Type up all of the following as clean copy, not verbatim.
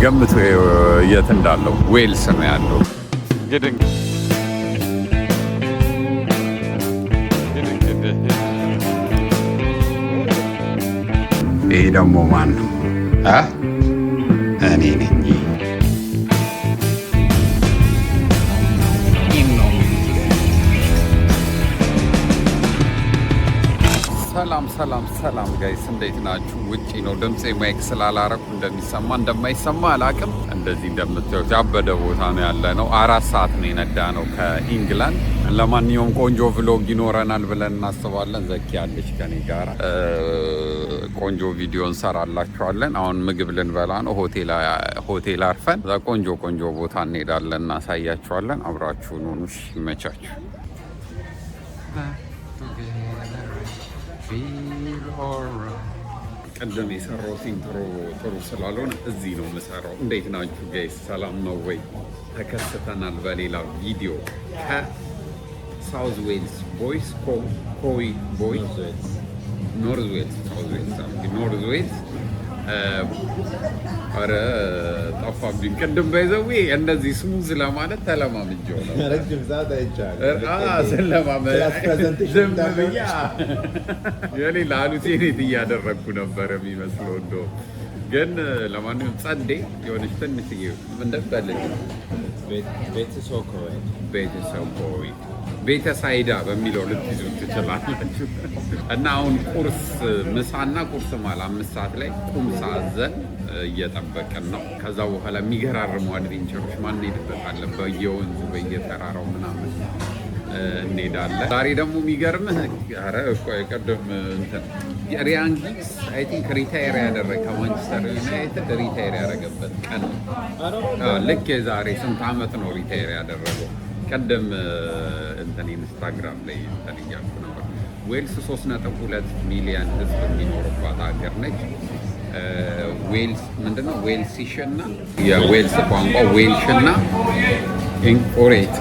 ገምቱ የት እንዳለው። ዌልስ ነው ያለው። ይሄ ደግሞ ማን ነው? እኔ ነኝ። ሰላም ጋይስ እንዴት ናችሁ? ውጪ ነው ድምፄ ማይክ ስላላረኩ እንደሚሰማ እንደማይሰማ አላቅም። እንደዚህ እንደምታዩት ያበደ ቦታ ነው ያለ ነው። 4 ሰዓት ነው የነዳ ነው ከኢንግላንድ። ለማንኛውም ቆንጆ ቭሎግ ይኖረናል ብለን እናስባለን። ዘኪ ያለች ከኔ ጋር ቆንጆ ቪዲዮ እንሰራላችኋለን። አሁን ምግብ ልንበላ ነው ሆቴል አርፈን ቆንጆ ቦታ እንሄዳለን፣ እናሳያችኋለን። አብራችሁን ሁኑ። ይመቻችሁ። ቀደም የሰራሁት ኢንትሮ ጥሩ ስላልሆነ እዚህ ነው የምሰራው። እንዴት ናችሁ ጋይስ? ሰላም ነው ወይ? ተከስተናል በሌላ ቪዲዮ ከሳውዝ ዌልስ ቦይስ ኮይ ቦይስ ኖርዝ ዌልስ አረ ጠፋብኝ። ቅድም ባይዘዌ እንደዚህ ስሙዝ ለማለት ተለማምጄው ነው። ረጅም ሰዓት አይቻልም። ዝም ብያ የሌላ አሉቴኔት እያደረግኩ ነበረ የሚመስለው እንደው ግን ለማንኛውም ጸዴ የሆነች ትንሽዬ እንደበለች ቤተሳይዳ በሚለው ልትይዙ ትችላላችሁ። እና አሁን ቁርስ ምሳና ቁርስ ማል 5 ሰዓት ላይ ቁምሳ አዘን እየጠበቅን ነው። ከዛ በኋላ የሚገራርሙ አድቬንቸሮች ማንሄድበታለን። በየወንዙ በየተራራው ምናምን እንሄዳለን። ዛሬ ደግሞ የሚገርምህ ቀደም ሪያን ጊግስ አይ ቲንክ ሪታየር ያደረገ ከማንቸስተር ዩናይትድ ሪታየር ያደረገበት ቀን ነው። ልክ የዛሬ ስንት ዓመት ነው ሪታየር ያደረገው? ቀደም ኢንስታግራም ላይ እያልኩ ነበር። ዌልስ 3.2 ሚሊዮን ህዝብ የሚኖርባት ሀገር ነች። ዌልስ ምንድነው? ዌልሲሽና የዌልስ ቋንቋ ዌልሽና ኢንኮሬት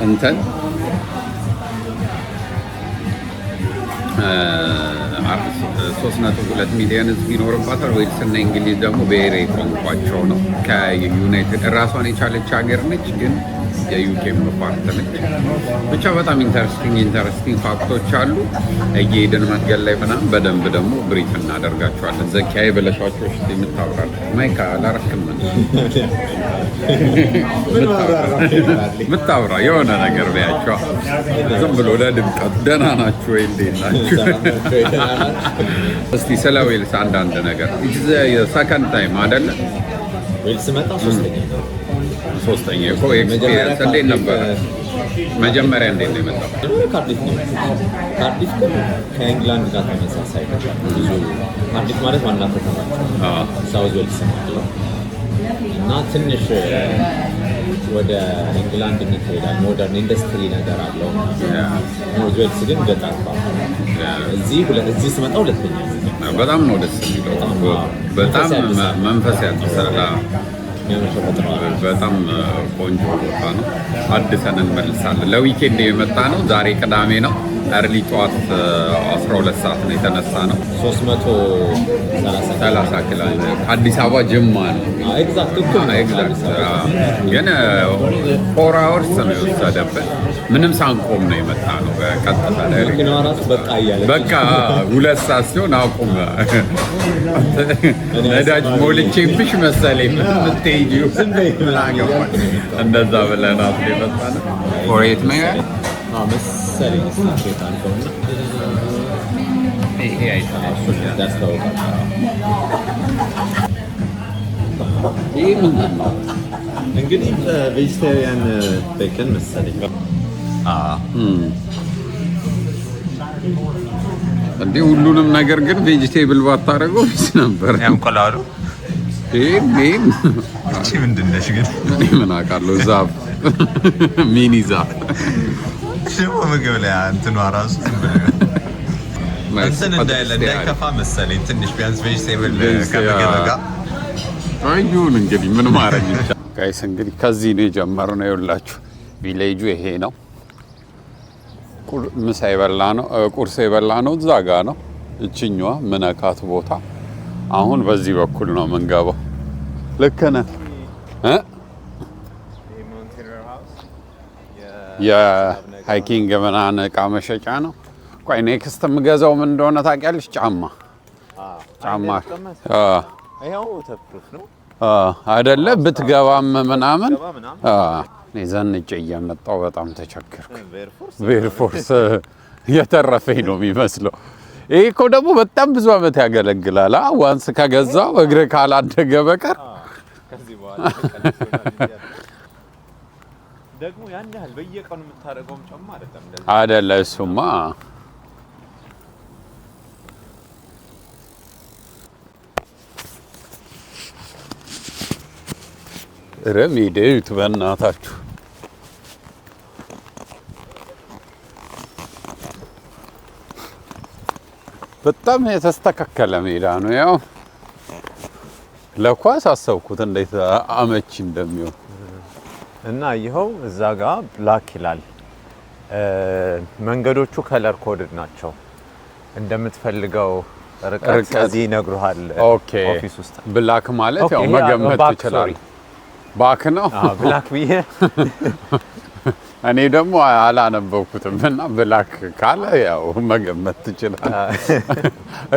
እንትን 3.2 ሚሊዮን ህዝብ ይኖርባታል። ዌልስ እና እንግሊዝ ደግሞ ብሔራዊ ቋንቋቸው ነው። ከዩናይትድ ራሷን የቻለች ሀገር ነች፣ ግን የዩኬም ፓርት ነች። ብቻ በጣም ኢንተረስቲንግ ፋክቶች አሉ። እየሄድን መንገድ ላይ ምናምን በደንብ ደግሞ ብሪፍ እናደርጋቸዋለን። ዘኪያዬ በለሻቸው ሽ የምታወራል ማይካ አላረክም ምታወራ የሆነ ነገር ቢያቸዋ ዝም ብሎ ለድምቀት ደህና ናችሁ ወይ እንዴት ናችሁ? እስቲ ስለ ዌልስ አንዳንድ ነገር ሰከንድ ታይም አይደለ? ዌልስ መጣ ሶስተኛ እኮ ኤክስፒሪየንስ እንዴት ነበረ? መጀመሪያ እንዴት ነው የመጣው? ካርዲፍ ከኢንግላንድ ጋር ተመሳሳይ ብዙ ካርዲፍ ማለት ዋና ከተማቸው ሳውዝ ዌልስ ነው እና ትንሽ ወደ ኢንግላንድ ይሄዳል። ሞደርን ኢንዱስትሪ ነገር አለው። ኖርዝ ዌልስ ግን ገጠር እዚህ ስመጣ ሁለተኛ በጣም ነው ደስ የሚለው። በጣም መንፈስ ያድሳል። በጣም ቆንጆ ቦታ ነው። አድሰን እንመልሳለን። ለዊኬንድ የመጣ ነው። ዛሬ ቅዳሜ ነው። እርሊ ጠዋት 12 ሰዓት ነው የተነሳ ነው። 330 ኪሎ አዲስ አበባ ጅማ ነው። ግን 4 አወርስ ነው የወሰደብን። ምንም ሳንቆም ነው የመጣ ነው። በቀጥታ በቃ 2 ሰዓት ሲሆን አቁም ነዳጅ ሞልቼብሽ መሰለኝ የምትሄጂው እንደዛ ብለናት የመጣ ነው። ፎሬት ነው መሰለኝ ይሄ ያስታውቃል። ይህ ምንድን ነው እንግዲህ? ቬጅቴሪያን ቤክን መሰለኝ እንዲህ ሁሉንም ነገር ግን ቬጂቴብል ባታደርገው ነበር ያንቆላሉ። ይሄን እቺ ምንድን ነሽ ግን? እኔ ምን አውቃለሁ። ዛፍ ሚኒ ዛፍ ሽቦ ምግብ ላይ እንትኗ ራሱ እንትን እንዳይከፋ መሰለኝ ትንሽ ቢያንስ ቬጅቴብል ከምግብ ጋር አይሁን። እንግዲህ ምን ማድረግ ይቻላል ጋይስ? እንግዲህ ከዚህ ነው የጀመርነው። ይኸውላችሁ ቪሌጁ ይሄ ነው። ምሳ የበላ ነው ቁርስ የበላ ነው እዛ ጋ ነው። እችኛዋ ምነካት ቦታ አሁን በዚህ በኩል ነው መንገባው። ልክ ነህ የሃይኪንግ ምናምን እቃ መሸጫ ነው። ቆይ ኔክስት የምገዛው ምን እንደሆነ ታውቂያለሽ? ጫማ ይሄው ተፍሩፍ ነው አይደለ? ብትገባም ምናምን ዘንጬ እየመጣሁ በጣም ተቸገርኩ። በኤርፎርስ የተረፈኝ ነው የሚመስለው። ይሄ እኮ ደግሞ በጣም ብዙ አመት ያገለግላል። ዋንስ ከገዛው እግር ካላደገ በቀር ከዚህ በኋላ ደግሞ ያን ያህል በየቀኑ የምታደርገውም ጫማ አይደለ? እሱማ ረሚዴት በእናታችሁ በጣም የተስተካከለ ሜዳ ነው። ያው ለኳስ አሰብኩት እንዴት አመቺ እንደሚሆን እና ይኸው እዛ ጋር ብላክ ይላል። መንገዶቹ ከለር ኮድድ ናቸው። እንደምትፈልገው ርቀት እዚህ ይነግሩሃል። ኦፊስ ውስጥ ብላክ ማለት ያው መገመት ትችላለህ። ባክ ነው ብላክ ብዬ እኔ ደግሞ አላነበብኩትም እና ብላክ ካለ ያው መገመት ትችላለህ።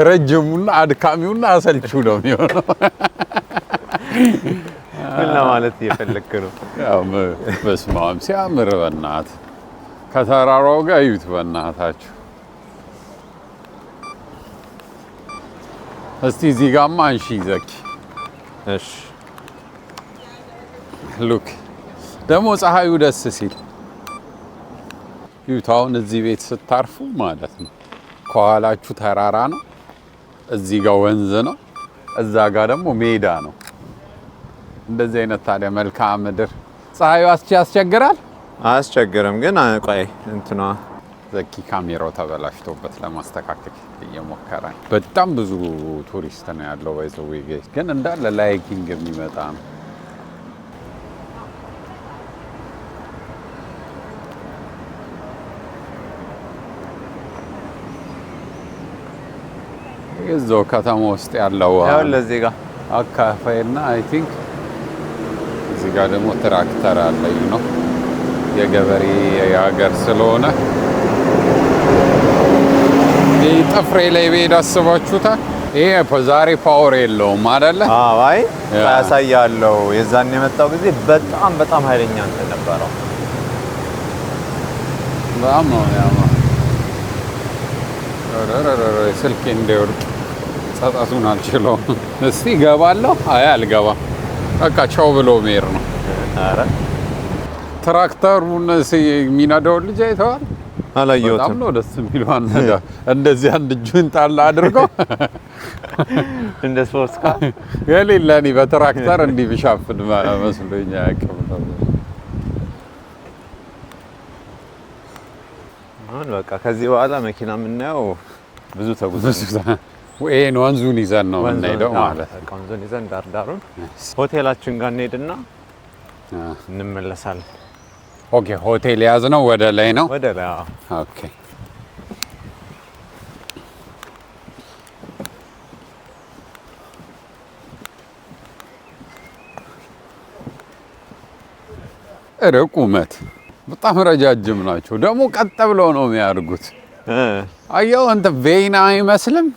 ረጅሙና አድካሚውና አሰልቺው ነው የሚሆነው። ምን ለማለት እየፈለክ ነው? ያው በስመ አብ ሲያምር በእናትህ ከተራራው ጋር እዩት በእናታችሁ። እስቲ እዚህ ጋርማ አንሺ ዘኪ። እሺ ሉክ ደግሞ ፀሐዩ ደስ ሲል እዩት። አሁን እዚህ ቤት ስታርፉ ማለት ነው ከኋላችሁ ተራራ ነው፣ እዚህ ጋር ወንዝ ነው፣ እዛ ጋር ደግሞ ሜዳ ነው። እንደዚህ አይነት ታዲያ መልክዓ ምድር ፀሐዩ ያስቸግራል? አያስቸግርም። ግን ቆይ እንትኗ ዘኪ ካሜራው ተበላሽቶበት ለማስተካከል እየሞከረ ነው። በጣም ብዙ ቱሪስት ነው ያለው ባይዘው ጋይስ፣ ግን እንዳለ ላይኪንግ የሚመጣ ነው። እዛው ከተማ ውስጥ ያለው ያው ለዚህ ጋር አካፋይና አይ ቲንክ እዚህ ጋር ደግሞ ትራክተር አለ ነው የገበሬ የሀገር ስለሆነ ይሄ ጥፍሬ ላይ ቤት አስባችሁታል። ይሄ ዛሬ ፓወር የለውም አይደለ? አዎ አይ ያሳያለው። የዛን የመጣው ጊዜ በጣም ኃይለኛ እንትን ነበረው። በጣም ነው ያማ ስልኬ እንደወርቅ ጸጣቱን አልችለውም። እስቲ ገባለሁ። አይ አልገባም። በቃ ቻው ብሎ ሜር ነው። አረ ትራክተሩን የሚነዳው ልጅ አይተዋል? አላየሁትም። በጣም ነው ደስ የሚለው። እንደዚህ አንድ እጁን ጣል አድርገው እንደ ሶስት ካ የሌለ እኔ በትራክተር እንዲህ ቢሻፍን መስሎኝ አያውቅም ነበር። አሁን በቃ ከዚህ በኋላ መኪና የምናየው ብዙ ተጉዘን ወይን ወንዙን ይዘን ነው የምንሄደው ማለት ነው። ወንዙን ይዘን ዳርዳሩን ሆቴላችን ጋር እንሄድና እንመለሳለን። ኦኬ ሆቴል ያዝነው ወደ ላይ ነው። ወደ ላይ ኦኬ ቁመት በጣም ረጃጅም ናቸው። ደግሞ ቀጥ ብለው ነው የሚያርጉት። አየው እንተ ቬይና አይመስልም?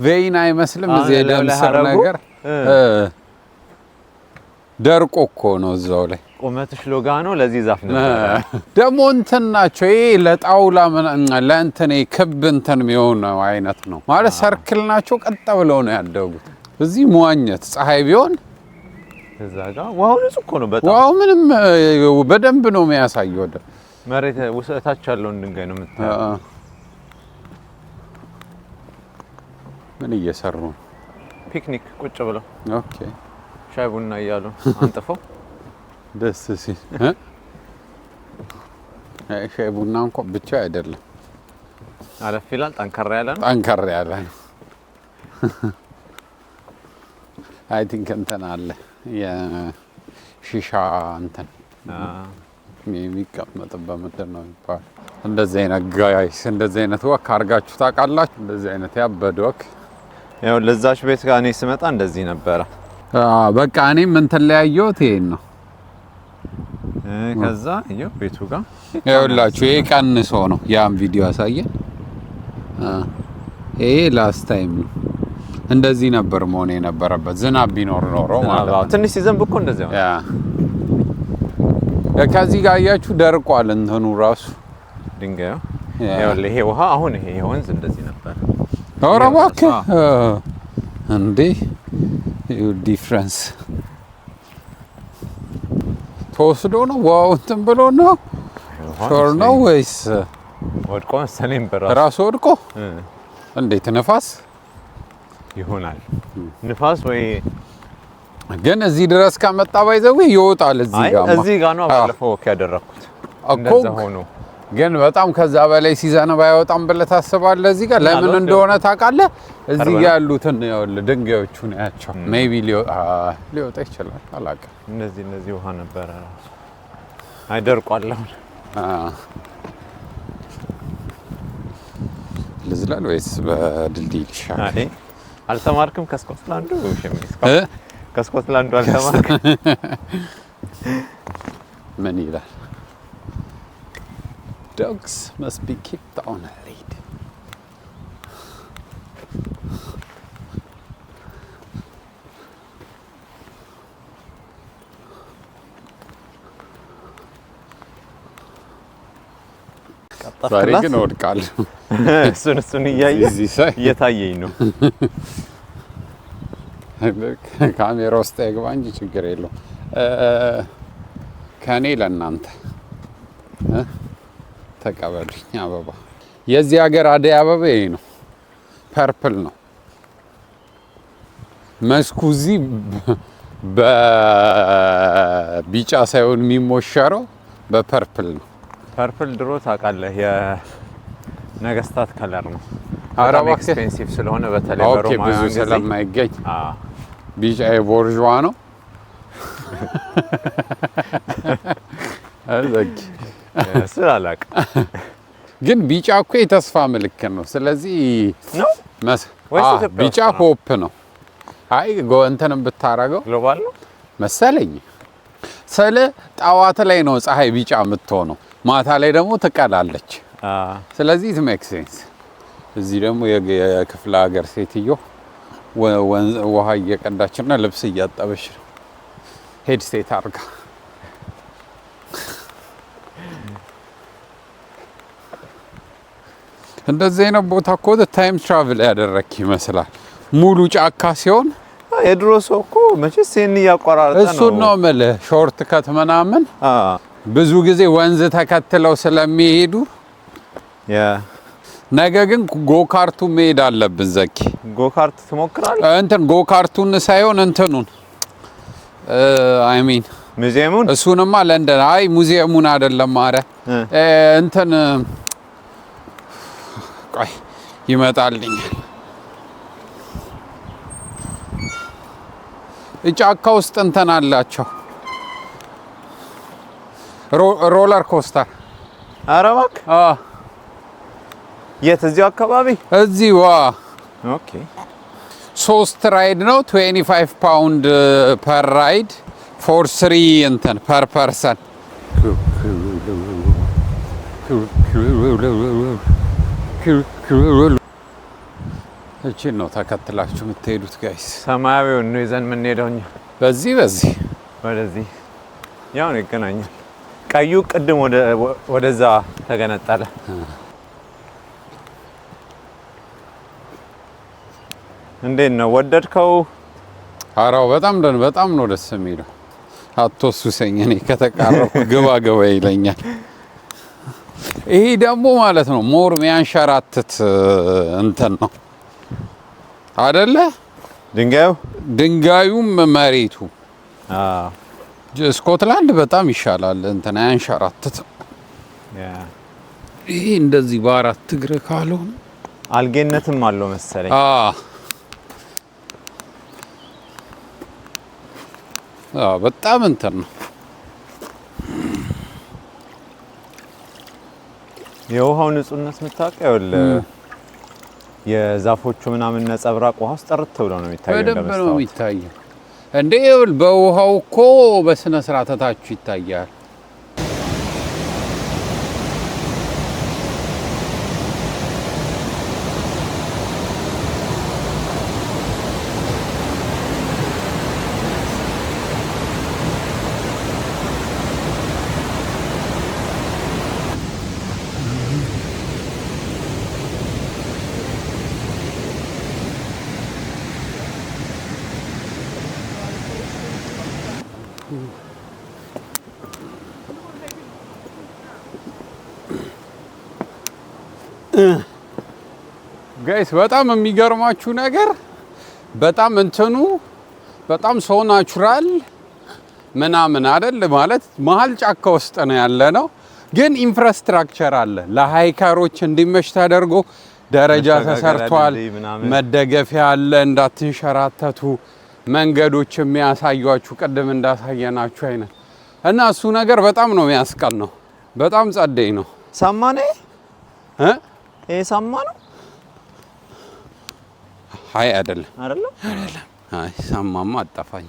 ቬይና አይመስልም? እዚህ ደም ስር ነገር ደርቆ እኮ ነው እዛው ላይ። ቁመትሽ ሎጋ ነው። ለዚህ ዛፍ ነበር ደግሞ እንትን ናቸው። ይሄ ለጣውላ ለእንትን ክብ እንትን የሚሆነው አይነት ነው ማለት ሰርክል ናቸው። ቀጥ ብለው ነው ያደጉት። እዚህ መዋኘት ፀሐይ ቢሆን እዛ ጋር ዋው ንጹህ እኮ ነው በጣም ዋው ምንም በደንብ ነው የሚያሳየው። ወደ መሬት ውስጣታች ያለውን ድንጋይ ነው የምታየው። ምን እየሰሩ ነው? ፒክኒክ ቁጭ ብለው ኦኬ ሻይ ቡና እያሉ አንጥፈው ደስ ሲል ሻይ ቡና እንኳን ብቻ አይደለም አለፍ ይላል። ጠንከር ያለ ነው። ጠንከር ያለ ነው። አይ ቲንክ እንትን አለ የሺሻ እንትን የሚቀመጥበት ምንድን ነው የሚባለው? እንደዚህ አይነት ጋይስ እንደዚህ አይነት ወክ አድርጋችሁ ታውቃላችሁ? እንደዚህ አይነት ያበደ ወክ ያው ለዛች ቤት ጋር እኔ ስመጣ እንደዚህ ነበረ። በቃ እኔም እንትን ላይ ያየሁት ይሄን ነው። ከዛ ይሄው ቤቱ ጋር ይኸውላችሁ ይሄ ቀንሶ ነው ያን ቪዲዮ ያሳየን። ይሄ ላስት ታይም ነው። እንደዚህ ነበር መሆን የነበረበት ዝናብ ቢኖር ኖሮ ማለት ነው። ትንሽ ሲዘንብ እኮ እንደዚህ ነው። ከዚህ ጋር አያችሁ ደርቋል እንትኑ ራሱ ድንጋዩ። ያው ይሄ ውሃ አሁን ይሄ ወንዝ እንደዚህ ነበር። ኧረ እባክህ እንዴ ዲፍረንስ ተወስዶ ነው ዋው እንትን ብሎ ነው ሾር ነው ወይስ ወድቆ መሰለኝ ራሱ ወድቆ እንዴት ነፋስ ይሆናል ንፋስ ወይ ግን እዚህ ድረስ ከመጣ ባይዘው ይወጣል። እዚህ ጋር ነው ባለፈው ወክ ያደረኩት እንደዛ ሆኖ ግን በጣም ከዛ በላይ ሲዘንብ አይወጣም ብለህ ታስባለህ? እዚህ ጋር ለምን እንደሆነ ታውቃለህ? እዚህ ጋር ያሉትን ድንጋዮቹን ያቸው ሜቢ ሊወጣ ይችላል አላውቅም። እነዚህ ውሃ ነበረ አይደርቋል አሁን። ልዝላል ወይስ በድልድይ ልሻገር? አልተማርክም ከስኮትላንዱ? ከስኮትላንዱ አልተማርክም? ምን ይላል? Dogs must be kept on a lead. ዛሬ ግን ወድቃለሁ። እሱን እየታየኝ ነው። ካሜራ ውስጥ አይገባ እንጂ ችግር የለውም። ከኔ ለእናንተ ተቀበሉኝ። አበባ የዚህ ሀገር አደይ አበባ ይሄ ነው፣ ፐርፕል ነው መስኩ። እዚህ በቢጫ ሳይሆን የሚሞሸረው በፐርፕል ነው። ፐርፕል ድሮ ታውቃለህ የነገስታት ከለር ነው። በጣም ኤክስፔንሲቭ ስለሆነ በተለይ በሮማውያን ብዙ ስለማይገኝ ቢጫ የቦርዥዋ ነው። አዘቂ ስላላቅ ግን ቢጫ እኮ የተስፋ ምልክት ነው። ስለዚህ ነው ቢጫ ሆፕ ነው። አይ እንትንም ብታረገው ግሎባል ነው መሰለኝ። ስለ ጠዋት ላይ ነው ፀሐይ ቢጫ የምትሆነው፣ ማታ ላይ ደግሞ ትቀላለች። ስለዚህ it makes sense። እዚህ ደግሞ የክፍለ ሀገር ሴትዮ ውሃ እየቀዳችና ልብስ እያጠበች ነው ሄድሴት አድርጋ። እንደዚህ አይነት ቦታ እኮ ታይም ትራቭል ያደረክ ይመስላል። ሙሉ ጫካ ሲሆን የድሮ ሰው እኮ መቼስ ይሄን እያቋራረጠ ነው። እሱን ነው የምልህ ሾርት ከት ምናምን ብዙ ጊዜ ወንዝ ተከትለው ስለሚሄዱ ነገ ግን ጎካርቱ መሄድ አለብን። ዘኪ ጎካርት ትሞክራለህ? እንትን ጎካርቱን ሳይሆን እንትኑን አይ ሚን ሙዚየሙን። እሱንማ ለንደን አይ ሙዚየሙን አይደለም። አረ እንትን ቆይ ይመጣልኛል። ጫካ ውስጥ እንትን አላቸው ሮለር ኮስተር። ኧረ እባክህ የት? እዚሁ አካባቢ እዚህ ኦኬ። 3 ራይድ ነው 25 ፓውንድ ፐር ራይድ ፎር 3 እንትን ፐር ፐርሰን። እቺን ነው ተከትላችሁ የምትሄዱት ጋይስ። ሰማያዊውን ነው ይዘን የምንሄደው እኛ። በዚህ ወደዚህ ያው ነው ይገናኛል። ቀዩ ቅድም ወደዛ ተገነጠለ። እንዴት ነው ወደድከው? አራው በጣም ነው ደስ የሚለው። አትወሱሰኝ እኔ ከተቃረኩ ገባ ይለኛል። ይሄ ደግሞ ማለት ነው ሞር የሚያንሸራትት እንትን ነው አይደለ? ድንጋዩም መሬቱ ስኮትላንድ በጣም ይሻላል። እንትን አያንሸራትትም። ይሄ እንደዚህ በአራት እግር ካልሆነ አልጌነትም አለው መሰለኝ። በጣም እንትን ነው። የውሃው ንጹህነት የምታውቀው የዛፎቹ ምናምን ነጸብራቅ ውሃ ውስጥ ጥርት ብሎ ነው የሚታየው። በደንብ ነው የሚታየው እንዴ! በውሃው እኮ በስነ ስርዓት ታች ይታያል። ጋይስ በጣም የሚገርማችሁ ነገር በጣም እንትኑ በጣም ሶ ናቹራል ምናምን አይደል ማለት መሀል ጫካ ውስጥ ነው ያለ ነው፣ ግን ኢንፍራስትራክቸር አለ ለሃይከሮች እንዲመች ተደርጎ ደረጃ ተሰርቷል። መደገፊያ አለ እንዳትንሸራተቱ፣ መንገዶች የሚያሳዩአችሁ ቅድም እንዳሳየናችሁ አይነት እና እሱ ነገር በጣም ነው የሚያስቀል ነው። በጣም ጸደይ ነው። ሳማኔ ይሄ ሳማ ነው? አይ አይደለም፣ አይደለም። አይ ሳማማ አጣፋኝ።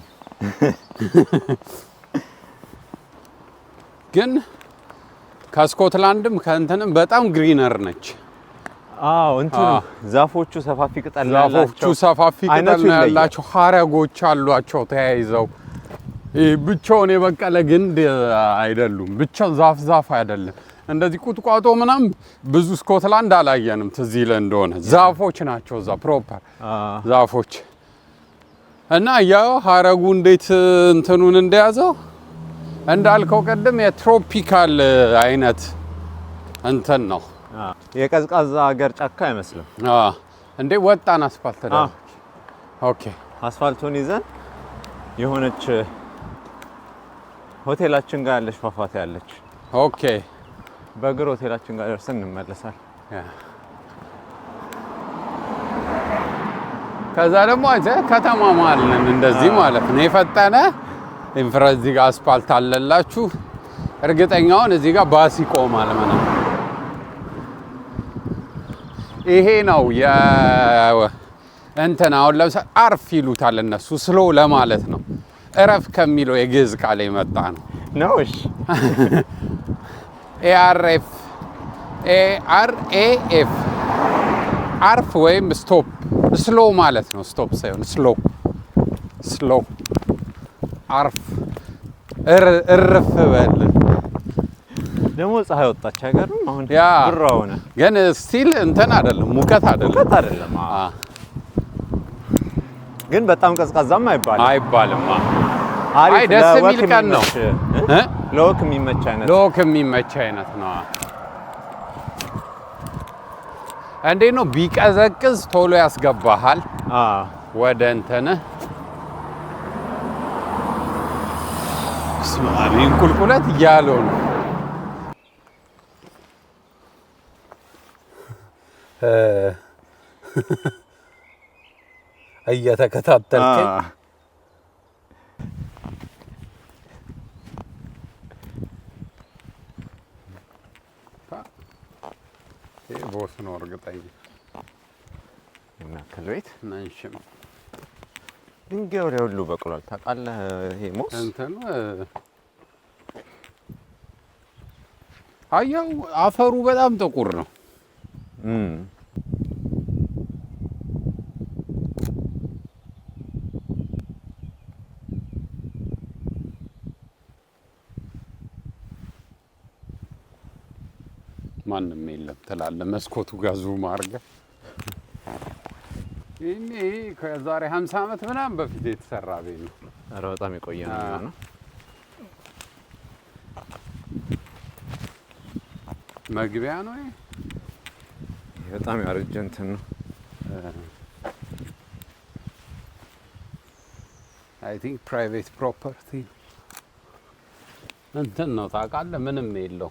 ግን ከስኮትላንድም ከእንትንም በጣም ግሪነር ነች። አዎ እንትኑ ዛፎቹ ሰፋፊ ቅጠል ያላቸው ሀረጎች አሏቸው ተያይዘው። ብቻውን የበቀለ ግንድ አይደሉም። ብቻው ዛፍ አይደለም። እንደዚህ ቁጥቋጦ ምናምን ብዙ ስኮትላንድ አላየንም። ትዝ ይለን እንደሆነ ዛፎች ናቸው እዛ ፕሮፐር ዛፎች እና ያው ሀረጉ እንዴት እንትኑን እንደያዘው እንዳልከው ቀደም የትሮፒካል አይነት እንትን ነው። የቀዝቃዛ ሀገር ጫካ አይመስልም። እንዴ ወጣን አስፋልት ዳር። ኦኬ አስፋልቱን ይዘን የሆነች ሆቴላችን ጋር ያለች ፏፏቴ ያለች። ኦኬ በእግር ሆቴላችን ጋር ደርሰን እንመለሳለን። ከዛ ደግሞ ከተማ መሀል ነን እንደዚህ ማለት ነው። የፈጠነ ኢንፍራዚህ ጋር አስፋልት አለላችሁ። እርግጠኛውን እዚህ ጋር ባስ ይቆማል ምናምን። ይሄ ነው እንትን አሁን ለምሳሌ አርፍ ይሉታል እነሱ ስሎ ለማለት ነው። እረፍ ከሚለው የግዕዝ ቃል የመጣ ነው ነው። እሺ ኤአርኤፍ አርፍ ወይም ስቶፕ ስሎ ማለት ነው። ስቶፕ ሳይሆን ስሎ አርፍ እርፍ በል። ደግሞ ፀሐይ ወጣች አይገርም? አሁን ብራ ሆነ፣ ግን ስቲል እንትን አይደለም፣ ሙቀት አይደለም። ግን በጣም ቀዝቃዛም አይባልም። አይ ደስ የሚል ቀን ነው። ለወክ የሚመች አይነት ነው። እንዴት ነው ቢቀዘቅዝ ቶሎ ያስገባሃል ወደ እንትን ስማሪን ቁልቁለት እያለው ነው። እየተከታተልከኝ ቦስ ነው እርግጠኛ እና ከልቤት ነንሽ ነው ድንጋዩ ላይ ሁሉ በቅሏል። ታውቃለህ? ይሄ ሞስ እንትን አየው፣ አፈሩ በጣም ጥቁር ነው። ማንም የለም ትላለህ። መስኮቱ ጋር ዙም አድርገህ ይሄ ከዛሬ 50 ዓመት ምናምን በፊት የተሰራ ቤት ነው። ኧረ በጣም የቆየ ነው። መግቢያ ነው። ይሄ በጣም ያረጀ እንትን ነው። አይ ቲንክ ፕራይቬት ፕሮፐርቲ እንትን ነው ታውቃለህ። ምንም የለው።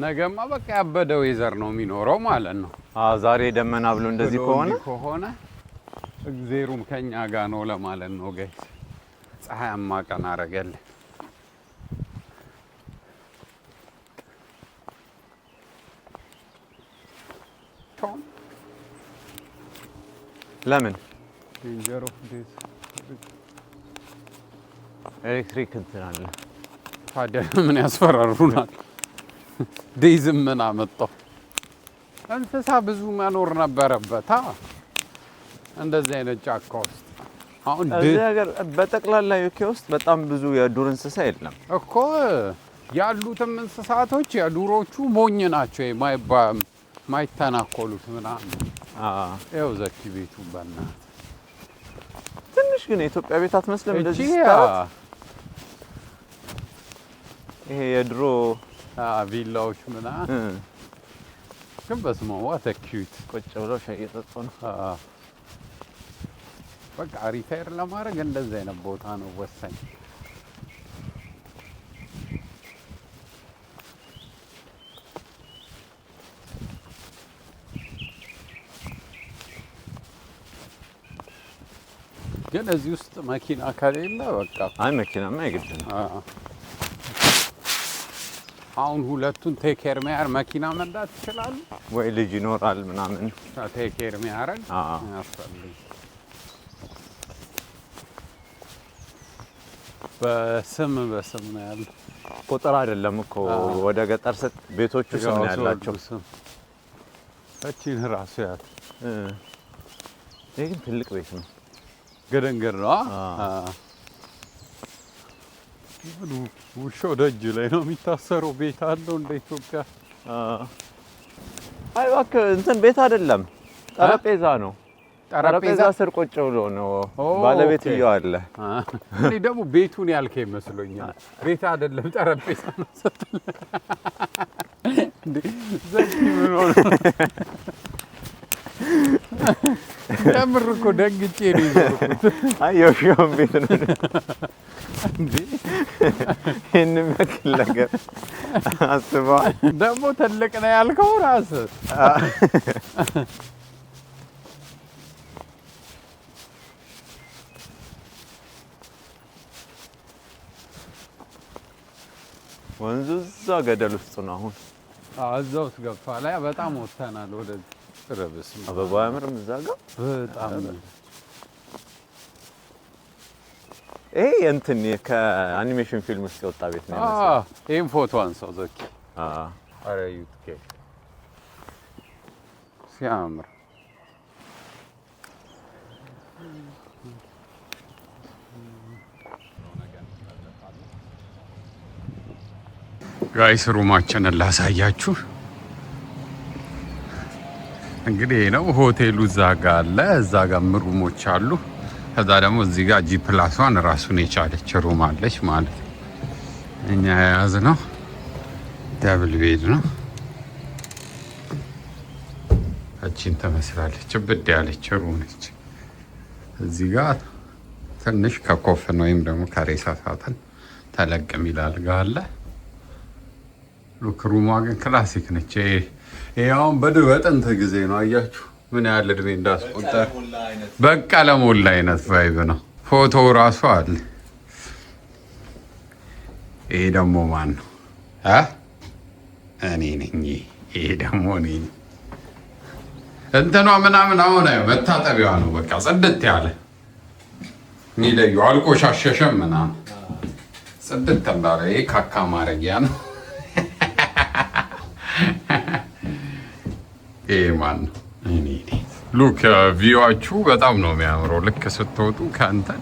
ነገማ በቃ ያበደ ወይዘር ነው የሚኖረው ማለት ነው። ዛሬ ደመና ብሎ እንደዚህ ከሆነ እግዜሩም ከኛ ጋር ነው ለማለት ነው ጋይስ። ፀሐያማ ቀን አረገልን። ለምን ዴንጀር ኦፍ ዲስ ኤሌክትሪክ እንትን አለ። ታዲያ ምን ያስፈራሩናል? ዴዝም ምን አመጣው? እንስሳ ብዙ መኖር ነበረበት። እንደዚህ አይነት ጫካ ውስጥ አሁን እዚህ ሀገር በጠቅላላ ዩኬ ውስጥ በጣም ብዙ የዱር እንስሳ የለም እኮ። ያሉትም እንስሳቶች የዱሮቹ ሞኝ ናቸው፣ ማይተናኮሉት ምናምን። ይኸው ዘኪ ቤቱ በእናትህ ትንሽ ግን የኢትዮጵያ ቤት አትመስልም? እንደዚህ ይሄ የድሮ ቪላዎች ምናምን ግን በስመ አብ ዋት ኪዩት። ቁጭ ብለው ሻይ እየጠጡ ነው። በቃ ሪታየር ለማድረግ እንደዚህ አይነት ቦታ ነው ወሳኝ። ግን እዚህ ውስጥ መኪና ከሌለ በቃ አይ መኪናማ አይግድ ነው። አሁን ሁለቱን ቴክ ኬር የሚያደርግ መኪና መንዳት ይችላሉ ወይ? ልጅ ይኖራል ምናምን ቴክ ኬር የሚያደርግ ያስፈልግ። በስም ነው ያለው፣ ቁጥር አይደለም እኮ። ወደ ገጠር ስት ቤቶቹ ስም ነው ያላቸው። እቺን ራሱ ያት ይሄ ግን ትልቅ ቤት ነው። ገደንገር ነው። ውሻው ደጅ ላይ ነው የሚታሰረው። ቤት አለው እንደ ኢትዮጵያ? አይ እባክህ እንትን ቤት አይደለም፣ ጠረጴዛ ነው። ጠረጴዛ ስር ቁጭ ብሎ ነው ባለቤትየው አለ። እኔ ደግሞ ቤቱን ያልከኝ መስሎኛል። ቤት አይደለም ጠረጴዛ ነው ስትል እንዴ ዘኪ ምን ሆነ? የምር እኮ ደግጬ ነው የዞርኩት። አይ የውሻውን ቤት ነው እንዴ? ይሄን የሚያክል ነገር አስበዋል። ደግሞ ትልቅ ነው ያልከው ራስህ። ወንዙ እዛ ገደል ውስጥ ነው አሁን። እዛ ውስጥ ገብቷል። በጣም ወጥተናል ወደዚህ። ረብስ አበባ ያምርም እዛ ጋር በጣም ይሄ እንትን ከአኒሜሽን ፊልም ውስጥ የወጣ ቤት ነው። ይሄን ፎቶ አንሳው ዘኪ። አረ ዩኬ ሲያምር። ጋይስ ሩማችንን ላሳያችሁ። እንግዲህ ነው ሆቴሉ እዛ ጋር አለ። እዛ ጋር ሩሞች አሉ። ከዛ ደግሞ እዚህ ጋር G+1 ራሱን የቻለች ሩም አለች ማለት ነው። እኛ የያዝነው ደብል ቤድ ነው። እቺን ትመስላለች። ብድ ያለች ሩም ነች። እዚህ ጋር ትንሽ ከኮፍን ወይም ደግሞ ከሬሳ ሳጥን ተለቅ የሚል አልጋ አለ። ሉክ ሩሟ ግን ክላሲክ ነች። ይሄውን በጥንት ጊዜ ነው። አያችሁ ምን ያህል እድሜ እንዳስቆጠረ። በቃ ለሞላ አይነት ቫይብ ነው። ፎቶው ራሱ አለ። ይሄ ደግሞ ማን ነው? እኔ ነኝ። ይሄ ደግሞ እኔ ነኝ። እንትኗ ምናምን አሁን መታጠቢያዋ ነው። በቃ ጽድት ያለ የሚለዩ አልቆሻሸሸም ምናምን ጽድት እንዳለ። ይሄ ካካ ማረጊያ ነው። ይሄ ማን ነው? እኔ ነኝ። ሉክ ቪዋችሁ በጣም ነው የሚያምረው። ልክ ስትወጡ ከእንትን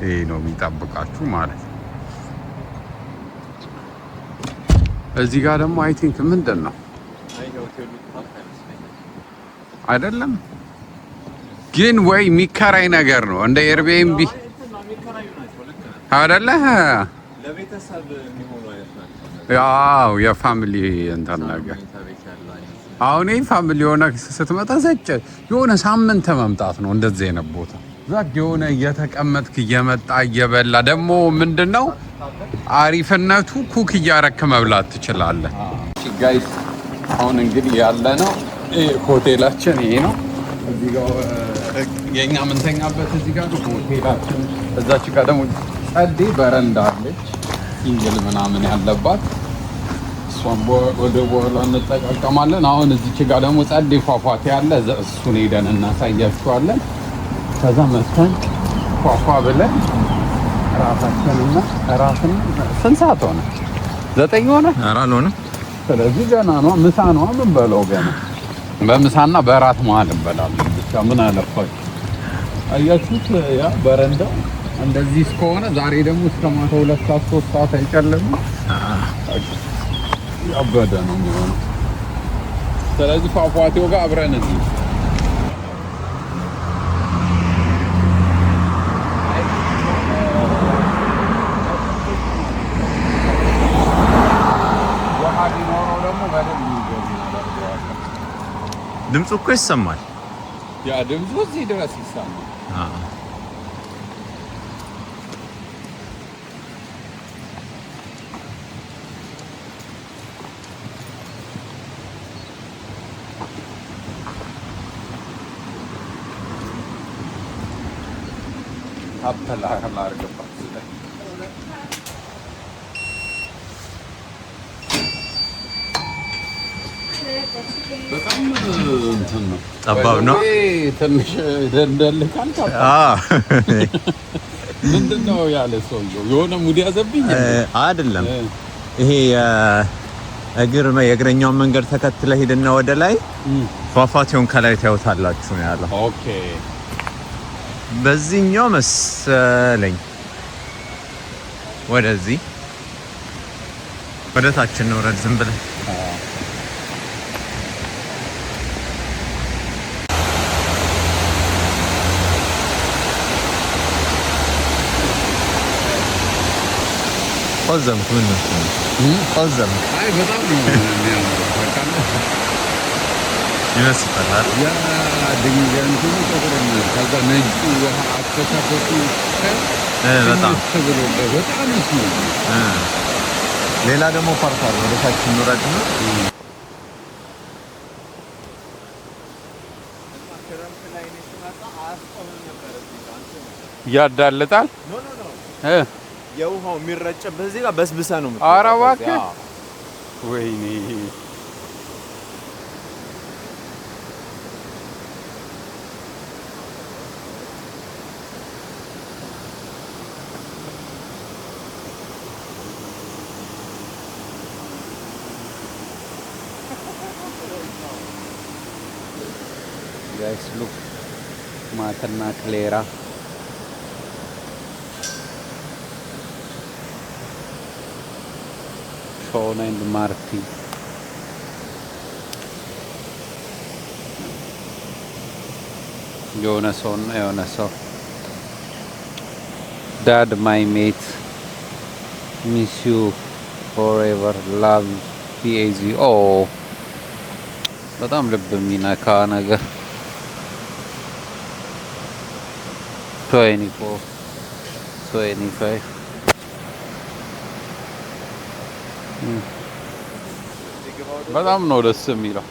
ይሄ ነው የሚጠብቃችሁ ማለት ነው። እዚህ ጋር ደግሞ አይ ቲንክ ምንድን ነው አይደለም ግን ወይ የሚከራይ ነገር ነው እንደ ኤርቢኤንቢ አይደለ? ለቤተሰብ የሚሆኑ አይነት ናቸው። ያው የፋሚሊ እንትን ነገር አሁን ይሄ ፋሚሊ የሆነ ስትመጣ ዘጭ የሆነ ሳምንት መምጣት ነው እንደዚህ አይነት ቦታ። ዛክ የሆነ እየተቀመጥክ እየመጣ እየበላ ደግሞ ምንድነው አሪፍነቱ ኩክ እያረክ መብላት ትችላለህ። ጋይስ አሁን እንግዲህ ያለ ነው ሆቴላችን ይሄ ነው። እዚህ ጋር የኛ ምንተኛበት እዚህ ጋር ነው ሆቴላችን። እዛች ጋር ደግሞ ጸዴ በረንዳ አለች ሲንግል ምናምን ያለባት እሷን ወደ በኋላ እንጠቃቀማለን። አሁን እዚች ጋር ደግሞ ጸዴ ፏፏቴ አለ። እሱን ሄደን እናሳያችኋለን። ከዛ መስተን ፏፏ ብለን ራሳችንና ራስን ስንት ሰዓት ሆነ? 9 ሆነ? ኧረ አልሆነም። ስለዚህ ገና ነው። ምሳ ነው የምንበላው ገና በምሳና በራት መሀል እንበላለን። ብቻ ምን አለፋችሁ አያችሁት? ያ በረንዳው እንደዚህ እስከሆነ ዛሬ ደግሞ እስከ ማታ 2 ሰዓት 3 ሰዓት አይጨልምም። ያበደ ነው የሚሆነው። ስለዚህ ፏፏቴው ጋር አብረን እዚህ ድምፁ እኮ ይሰማል። ያ ድምፁ እዚህ ድረስ ይሰማል። በጣም እንትን ነው፣ ጠባብ ነው። ትንሽ ደንደልካል። ምንድን ነው ያለ ሰውዬው የሆነ ሙድ ያዘብኝ አይደለም። ይሄ የእግረኛውን መንገድ ተከትለ ሂድና ወደ ላይ ፏፏቴውን ከላይ ታዩታላችሁ ነው ያለው። ኦኬ፣ በዚህኛው መሰለኝ ወደዚህ ወደ ታች እንውረድ ዝም ብለን። ቆዘምኩ። ምን ነው ቆዘምኩ? አይ በጣም ነው የሚያምረው። ይመስላል ያ ድንጋይ እንትኑ ጥቁርና ከዛ ነጩ ውሃ አፈሳፈሱ በጣም ተብሎ በጣም ነው። ሌላ ደግሞ ፓርክ አለ። ወደ ታች እንውረድና ያዳልጣል። የውሃው የሚረጭበት እዚህ ጋር በስብሰ ነው። ኧረ እባክህ ወይኔ ጋይስ ሉክ ማተና ክሌራ Sean and Marty. Jonas. Dad, my mate, miss you forever, love PAG. Oh, በጣም ልብ የሚነካ ነገር 24 25 በጣም ነው ደስ የሚለው።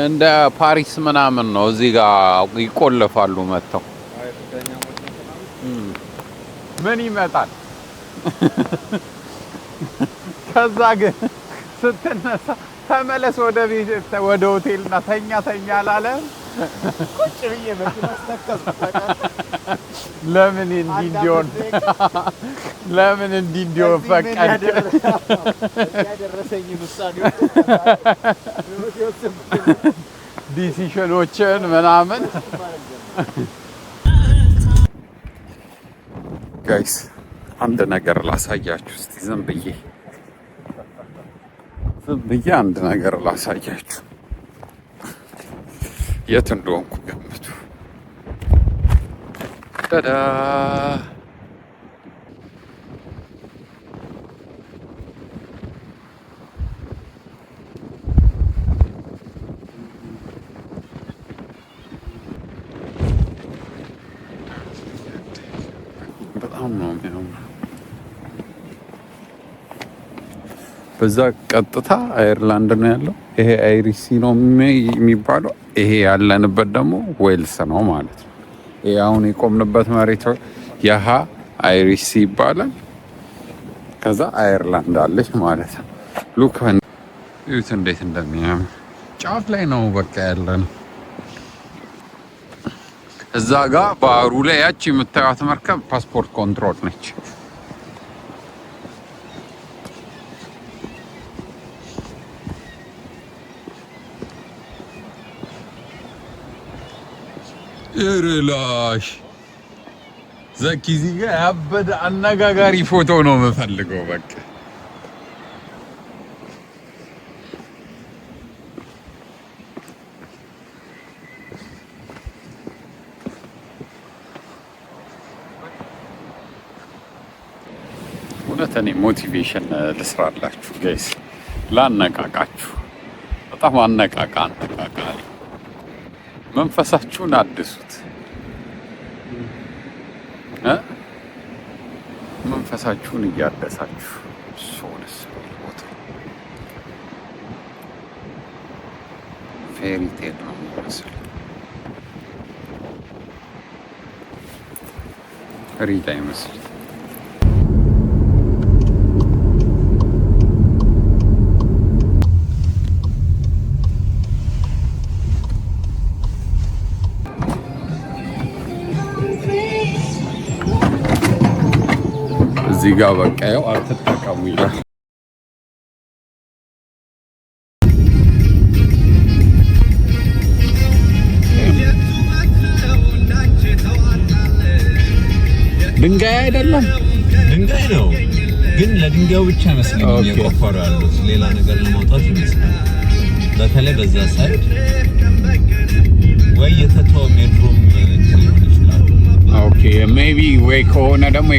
እንደ ፓሪስ ምናምን ነው። እዚህ ጋር ይቆለፋሉ መጥተው ምን ይመጣል። ከዛ ግን ስትነሳ ተመለስ ወደ ቤት ወደ ሆቴልና ተኛ አላለ። ቁጭ ብዬ መኪና አስተከዝኩ። ለምን እንዲሆን ፈቀድ ያደረሰኝ ውሳኔ ዲሲሽኖችን ምናምን ጋይስ አንድ ነገር ላሳያችሁ እስቲ ዝም ብዬ አንድ ነገር ላሳያችሁ። የት እንደሆንኩ ገምቱ። ታዳ በጣም ነው የሚያምረው። በዛ ቀጥታ አየርላንድ ነው ያለው። ይሄ አይሪሲ ነው የሚባለው። ይሄ ያለንበት ደግሞ ዌልስ ነው ማለት ነው። ይሄ አሁን የቆምንበት መሬት ያሃ አይሪሲ ይባላል። ከዛ አየርላንድ አለች ማለት ነው። ሉክ እዩት እንዴት እንደሚያምር። ጫፍ ላይ ነው በቃ ያለን። እዛ ጋር ባህሩ ላይ ያቺ የምታዩት መርከብ ፓስፖርት ኮንትሮል ነች። ይርላሽ ዘኪ እዚህ ጋር ያበደ አነጋጋሪ ፎቶ ነው የምፈልገው በቃ እኔ ሞቲቬሽን ልስራላችሁ ጋይስ፣ ላነቃቃችሁ። በጣም አነቃቃል። መንፈሳችሁን አድሱት፣ መንፈሳችሁን እያደሳችሁ ሶልስ ቦታ ፌሪ ቴል ነው የሚመስል ሪል አይመስል። እዚህ ጋር በቃ ያው አትጠቀሙ ይላል። ድንጋይ አይደለም፣ ድንጋይ ነው ግን ለድንጋዩ ብቻ አይመስለኝም እየቆፈሩ ያሉት ሌላ ነገር ለማውጣት ይመስላል። በተለይ በዛ ሳይድ ወይ የተተወ ሜድሮም ሊሆን ይችላል። ኦኬ ሜቢ ወይ ከሆነ ደግሞ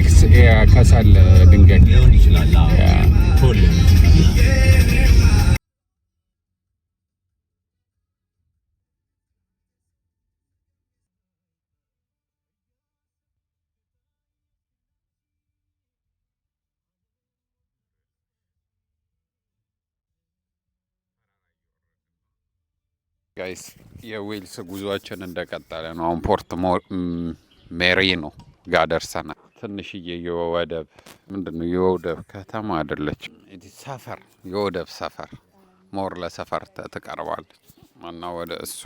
ከሰል ድንጋይ ሊሆን ይችላል። ቶል ጋይስ የዌልስ ጉዟችን እንደቀጠለ ነው። አሁን ፖርት ሜሪኖ ጋር ደርሰናል። ትንሽዬ የወደብ ምንድነው የወደብ ከተማ አይደለችም፣ ሰፈር የወደብ ሰፈር ሞር ለሰፈር ትቀርባለች እና ወደ እሷ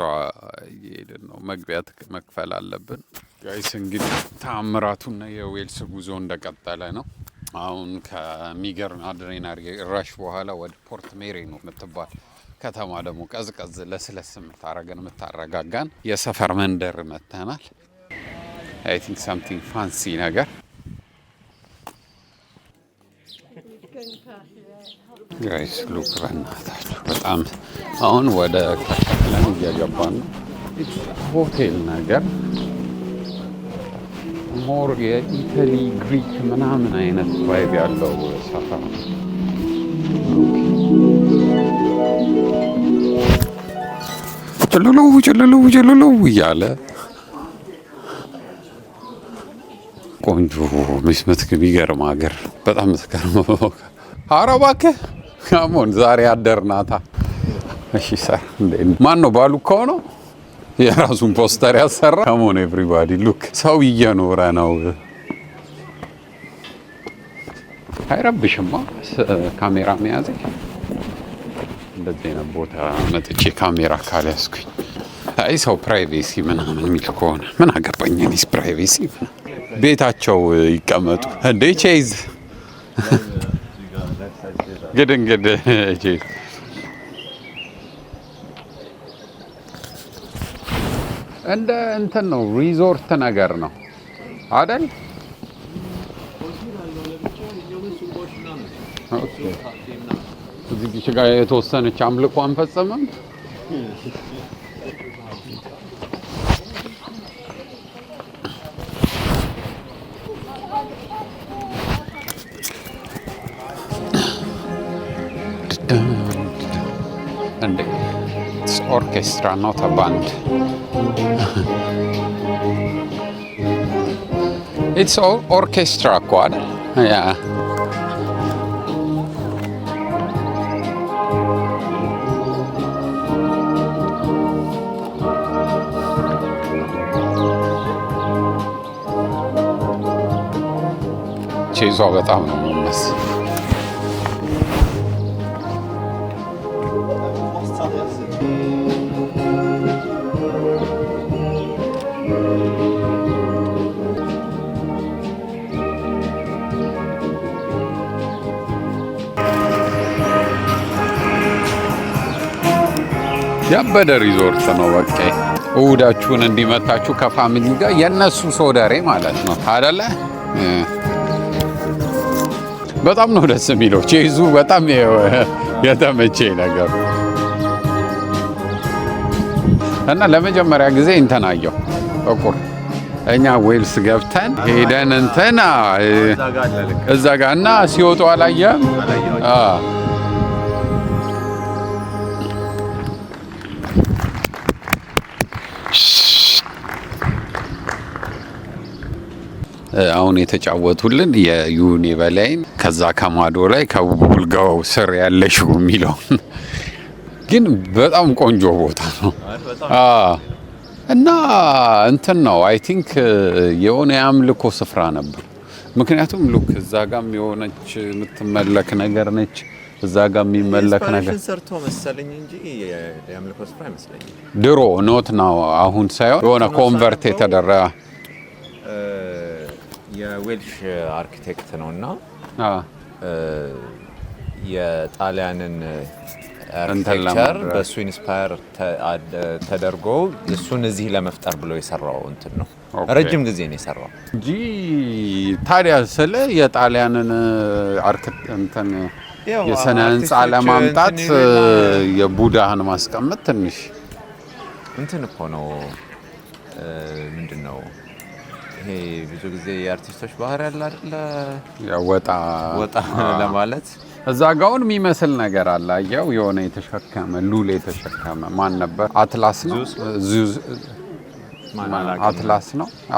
እየሄድን ነው። መግቢያ መክፈል አለብን ጋይስ። እንግዲህ ተአምራቱና የዌልስ ጉዞ እንደቀጠለ ነው። አሁን ከሚገርም አድሬናሪ ራሽ በኋላ ወደ ፖርት ሜሪኖ የምትባል ከተማ ደግሞ ቀዝቀዝ ለስለስ የምታረገን የምታረጋጋን የሰፈር መንደር መተናል። አይ ቲንክ ሳምቲንግ ፋንሲ ነገር ጋይስ ሉክ በእናታችሁ በጣም አሁን ወደ ከተማን እየገባን ነው። ሆቴል ነገር ሞር የኢታሊ ግሪክ ምናምን አይነት ቫይብ ያለው ሰፈር ነው። ጨለለው እያለ ቆንጆ የሚገርም ሀገር፣ በጣም የምትገርመው። ኧረ እባክህ ካሞን ዛሬ አደርናታ። እሺ ሰር ማን ነው ባሉ ከሆነ የራሱን ፖስተር ያሰራ። ካሞን ኤቭሪባዲ ሉክ ሰው እየኖረ ነው። አይረብሽማ ካሜራ መያዝ። እንደዚህ አይነት ቦታ መጥቼ ካሜራ ካልያዝኩኝ አይ ሰው ፕራይቬሲ ምናምን የሚል ከሆነ ምን አገባኝ እኔስ ፕራይቬሲ። ቤታቸው ይቀመጡ እንዴ ቼዝ ግድንግድ ቼዝ እንደ እንትን ነው ሪዞርት ነገር ነው አይደል? እዚህ ጋር የተወሰነች አምልኮ አንፈጸመም። እንዴ ኢትስ ኦርኬስትራ ኖት አ ባንድ ኢትስ ኦርኬስትራ እኮ አይደል? ያ ቼዟ በጣም ነው መመስ ያበደ ሪዞርት ነው። በቃ እሑዳችሁን እንዲመታችሁ ከፋሚሊ ጋር የነሱ ሶደሬ ማለት ነው አይደለ? በጣም ነው ደስ የሚለው። ቼዙ በጣም የተመቸኝ ነገር እና ለመጀመሪያ ጊዜ እንተናየው እቁር እኛ ዌልስ ገብተን ሄደን እንትና እዛ ጋር እና ሲወጡ አላየም። አሁን የተጫወቱልን የዩኒ በላይን ከዛ ከማዶ ላይ ከቡልጋው ስር ያለሽው የሚለው ግን በጣም ቆንጆ ቦታ ነው። እና እንትን ነው አይ ቲንክ የሆነ የአምልኮ ስፍራ ነበር። ምክንያቱም ሉክ እዛ ጋም የሆነች የምትመለክ ነገር ነች፣ እዛ ጋም የሚመለክ ነገር ሰርቶ መሰለኝ እንጂ የአምልኮ ስፍራ አይመስለኝም። ድሮ ኖት ነው አሁን ሳይሆን የሆነ ኮንቨርት የተደረገ የዌልሽ አርኪቴክት ነውና የጣሊያንን አርኪቴክቸር በሱ ኢንስፓየር ተደርጎ እሱን እዚህ ለመፍጠር ብሎ የሰራው እንትን ነው። ረጅም ጊዜ ነው የሰራው እንጂ ታዲያ ስለ የጣሊያንን እንትን የስነ ህንፃ ለማምጣት የቡዳህን ማስቀመጥ ትንሽ እንትን እኮ ነው። ምንድነው ይሄ ብዙ ጊዜ የአርቲስቶች ባህሪ ያለ አይደለ? ወጣ ለማለት እዛ ጋውን የሚመስል ነገር አለ። አየው የሆነ የተሸከመ ሉል የተሸከመ ማን ነበር? አትላስ ነው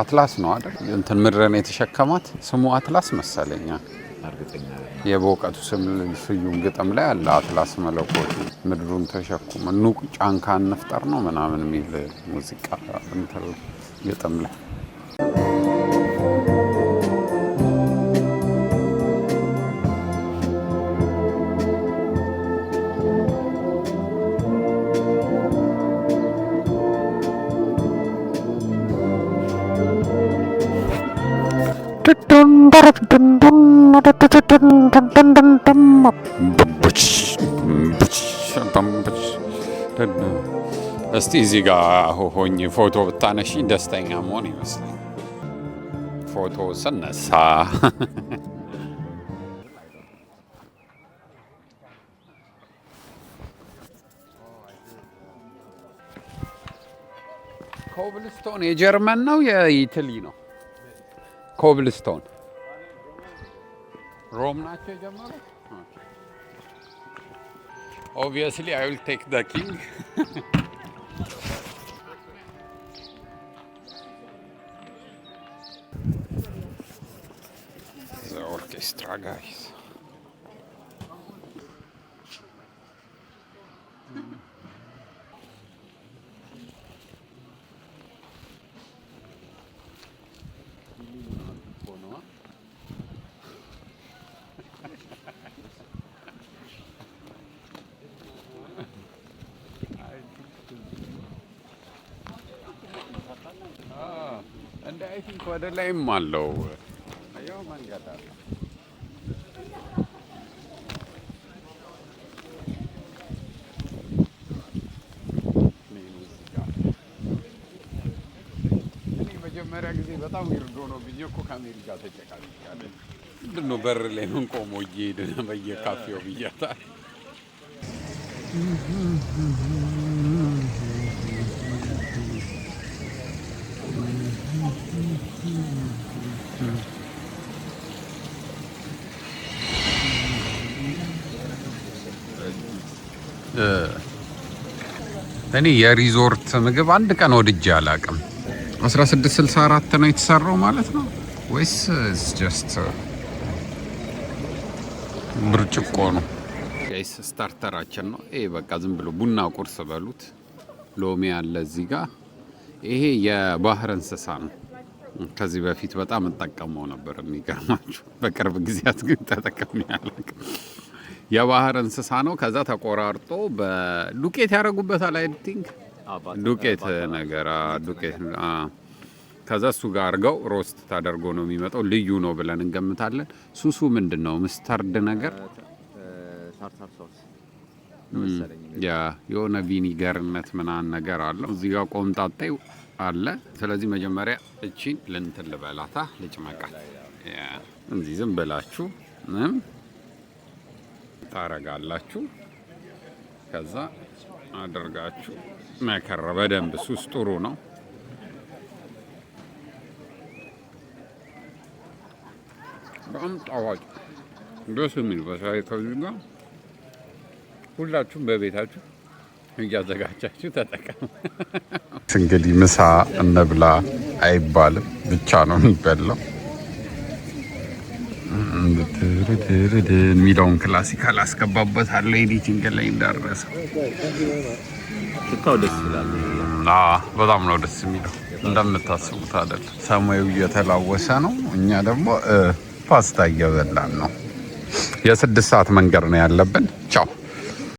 አትላስ ነው አይደል? እንትን ምድርን የተሸከማት ስሙ አትላስ መሰለኛ። እርግጠኛ የበውቀቱ ስዩም ግጥም ላይ አለ አትላስ መለኮቱ ምድሩን ተሸክሞ ኑቅ ጫንካ እንፍጠር ነው ምናምን የሚል ሙዚቃ እንትን ግጥም ላይ እስቲ እዚህ ጋር ሆኜ ፎቶ ብታነሺ ደስተኛ መሆን ይመስላል። ፎቶ ስነሳ ኮብልስቶን የጀርመን ነው የኢታሊ ነው? ኮብልስቶን ሮም ናቸው የጀመሩት። ኦብቪየስሊ አይ ዊል ቴክ ዘ ኪንግ ዘ ኦርኬስትራ ጋይስ አይ ቲንክ ወደ ላይም አለው ያው መንገድ አለ። እኔ መጀመሪያ ጊዜ በጣም ይርዶ ነው ብዬ እኮ ከአሜሪካ ተጨቃጭቄያለሁ። ምንድን ነው በር ላይ ምን ቆሞ እየሄድን በየካፌው ብያታል። እኔ የሪዞርት ምግብ አንድ ቀን ወድጄ አላውቅም። 1664 ነው የተሰራው ማለት ነው ወይስ ጀስት ብርጭቆ ነው? ጋይስ ስታርተራችን ነው ይሄ። በቃ ዝም ብሎ ቡና ቁርስ በሉት። ሎሚ አለ እዚህ ጋር። ይሄ የባህር እንስሳ ነው ከዚህ በፊት በጣም እጠቀመው ነበር። የሚገርማችሁ በቅርብ ጊዜያት ግን ተጠቅሜ አላውቅም። የባህር እንስሳ ነው። ከዛ ተቆራርጦ በዱቄት ያደርጉበታል። አይ ቲንክ ዱቄት ነገር ዱቄት ከዛ እሱ ጋር አድርገው ሮስት ታደርጎ ነው የሚመጣው። ልዩ ነው ብለን እንገምታለን። ሱሱ ምንድን ነው? ምስተርድ ነገር ያ የሆነ ቪኒገርነት ምናምን ነገር አለው። እዚህ ጋር ቆምጣጤ አለ። ስለዚህ መጀመሪያ እቺን ልንትን ልበላታ ልጭመቃት። እንዚህ ዝም ብላችሁ ታረጋላችሁ። ከዛ አድርጋችሁ መከረ በደንብ ሱስ ጥሩ ነው። በጣም ጣዋጭ ደስ የሚል በሳይ ከዚህ ጋር ሁላችሁም በቤታችሁ እያዘጋጃችሁ ተጠቀሙ። እንግዲህ ምሳ እንብላ አይባልም፣ ብቻ ነው የሚበላው። የሚለውን ክላሲካል አስገባበታለሁ ኤዲቲንግ ላይ እንዳረሰው። ሽታው ደስ ይላል። በጣም ነው ደስ የሚለው። እንደምታስቡት አይደል? ሰማዩ እየተላወሰ ነው። እኛ ደግሞ ፓስታ እየበላን ነው። የ6 ሰዓት መንገድ ነው ያለብን። ቻው